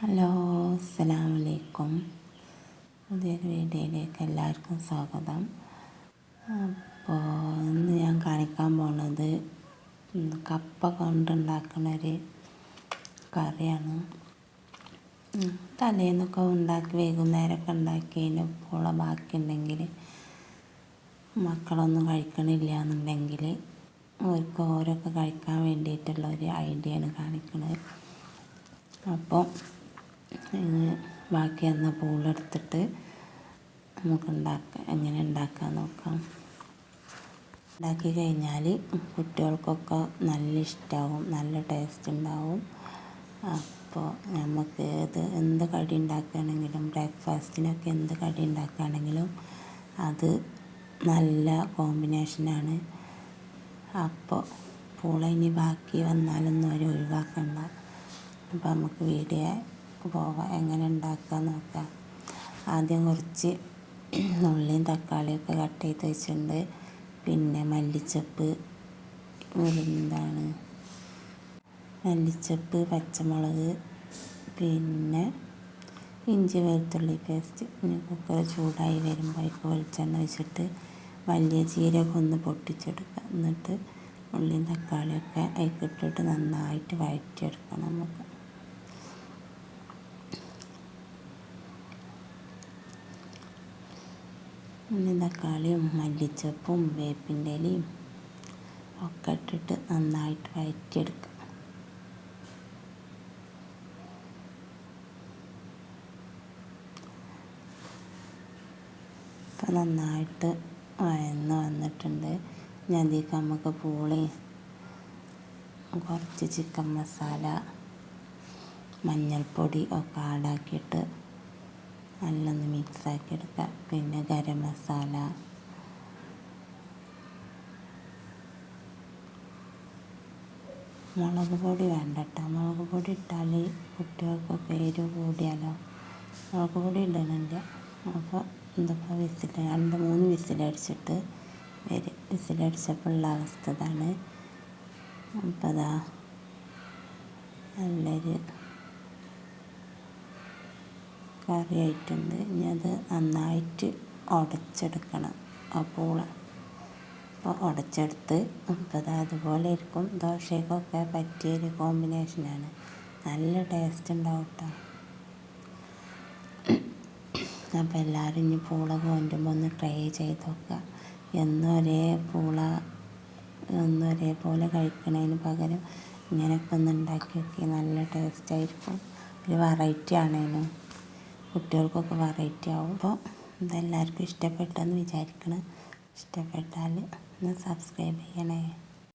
Hello, അസ്സലാമു അലൈക്കും. പുതിയൊരു വീഡിയോയിലേക്ക് എല്ലാവർക്കും സ്വാഗതം. അപ്പോൾ ഇന്ന് ഞാൻ കാണിക്കാൻ പോകുന്നത് കപ്പ കൊണ്ടുണ്ടാക്കുന്നൊരു കറിയാണ്. തലേന്നൊക്കെ ഉണ്ടാക്കി വൈകുന്നേരമൊക്കെ ഉണ്ടാക്കിയതിന് പൂള ബാക്കിയുണ്ടെങ്കിൽ മക്കളൊന്നും കഴിക്കണില്ല എന്നുണ്ടെങ്കിൽ അവർക്ക് ഓരോക്കെ കഴിക്കാൻ വേണ്ടിയിട്ടുള്ള ഒരു ഐഡിയയാണ് കാണിക്കുന്നത്. അപ്പോൾ ബാക്കി വന്ന പൂളെടുത്തിട്ട് നമുക്ക് എങ്ങനെ ഉണ്ടാക്കാൻ നോക്കാം. ഉണ്ടാക്കി കഴിഞ്ഞാൽ കുട്ടികൾക്കൊക്കെ നല്ല ഇഷ്ടമാവും, നല്ല ടേസ്റ്റ് ഉണ്ടാവും. അപ്പോൾ നമുക്ക് എന്ത് കടി ഉണ്ടാക്കുകയാണെങ്കിലും ബ്രേക്ക്ഫാസ്റ്റിനൊക്കെ എന്ത് കടി ഉണ്ടാക്കുകയാണെങ്കിലും അത് നല്ല കോമ്പിനേഷനാണ്. അപ്പോൾ പൂള ഇനി ബാക്കി വന്നാലൊന്നും അവർ ഒഴിവാക്കണ്ട. അപ്പോൾ നമുക്ക് വീഡിയോ പോകാം, എങ്ങനെ ഉണ്ടാക്കുക നോക്കാം. ആദ്യം കുറച്ച് ഉള്ളിയും തക്കാളിയൊക്കെ കട്ട് ചെയ്ത് വെച്ചിട്ടുണ്ട്. പിന്നെ മല്ലിച്ചപ്പ്, പച്ചമുളക്, പിന്നെ ഇഞ്ചി വെളുത്തുള്ളി പേസ്റ്റ്. പിന്നെ കുക്കർ ചൂടായി വരുമ്പോഴേക്ക് വെളിച്ചെണ്ണ ഒഴിച്ചിട്ട് വലിയ ജീരകം ഒന്ന് പൊട്ടിച്ചെടുക്കുക. എന്നിട്ട് ഉള്ളിയും തക്കാളിയൊക്കെ അതിലിട്ടിട്ട് നന്നായിട്ട് വഴറ്റിയെടുക്കണം. നമുക്ക് ഉള്ളിയും തക്കാളിയും മല്ലിച്ചപ്പും വേപ്പിൻ്റെ ഇലയും ഒക്കെ ഇട്ടിട്ട് നന്നായിട്ട് വഴറ്റിയെടുക്കുക. ഇപ്പം നന്നായിട്ട് വന്നിട്ടുണ്ട്. ഇനി അതിലേക്ക് നമുക്ക് പൂളയും കുറച്ച് ചിക്കൻ മസാല, മഞ്ഞൾപ്പൊടി ഒക്കെ ആഡാക്കിയിട്ട് നല്ലൊന്ന് മിക്സാക്കി എടുക്കുക. പിന്നെ ഗരം മസാല, മുളക് പൊടി വേണ്ട കേട്ടോ. മുളക് പൊടി ഇട്ടാൽ കുട്ടികൾക്കൊക്കെ എരിവ് കൂടിയാലോ, മുളക് പൊടി ഇടണില്ല. അപ്പോൾ ഇതിപ്പോൾ 2-3 വിസിലടിച്ചിട്ട് വിസിലടിച്ചപ്പോഴുള്ള അവസ്ഥ ഇതാണ്. അപ്പോൾ അതാ നല്ലൊരു കറി ആയിട്ടുണ്ട്. ഇനി അത് നന്നായിട്ട് ഉടച്ചെടുക്കണം ആ പൂള. അപ്പോൾ ഉടച്ചെടുത്ത് ഇപ്പോൾ അതുപോലെ ഇരിക്കും. ദോശയ്ക്കൊക്കെ പറ്റിയൊരു കോമ്പിനേഷനാണ്. നല്ല ടേസ്റ്റ് ഉണ്ടാവും കേട്ടോ. അപ്പോൾ എല്ലാവരും ഇനി പൂള കൊണ്ടുമ്പോൾ ഒന്ന് ട്രൈ ചെയ്ത് നോക്കുക. എന്നും ഒരേപോലെ കഴിക്കണതിന് പകരം ഇങ്ങനെയൊക്കെ ഒന്ന് ഉണ്ടാക്കി നോക്കി. നല്ല ടേസ്റ്റായിരിക്കും. ഒരു വെറൈറ്റി ആണേനും കുട്ടികൾക്കൊക്കെ വെറൈറ്റി ആവും. അപ്പോൾ ഇതെല്ലാവർക്കും ഇഷ്ടപ്പെട്ടെന്ന് വിചാരിക്കണം. ഇഷ്ടപ്പെട്ടാൽ ഒന്ന് സബ്സ്ക്രൈബ് ചെയ്യണേ.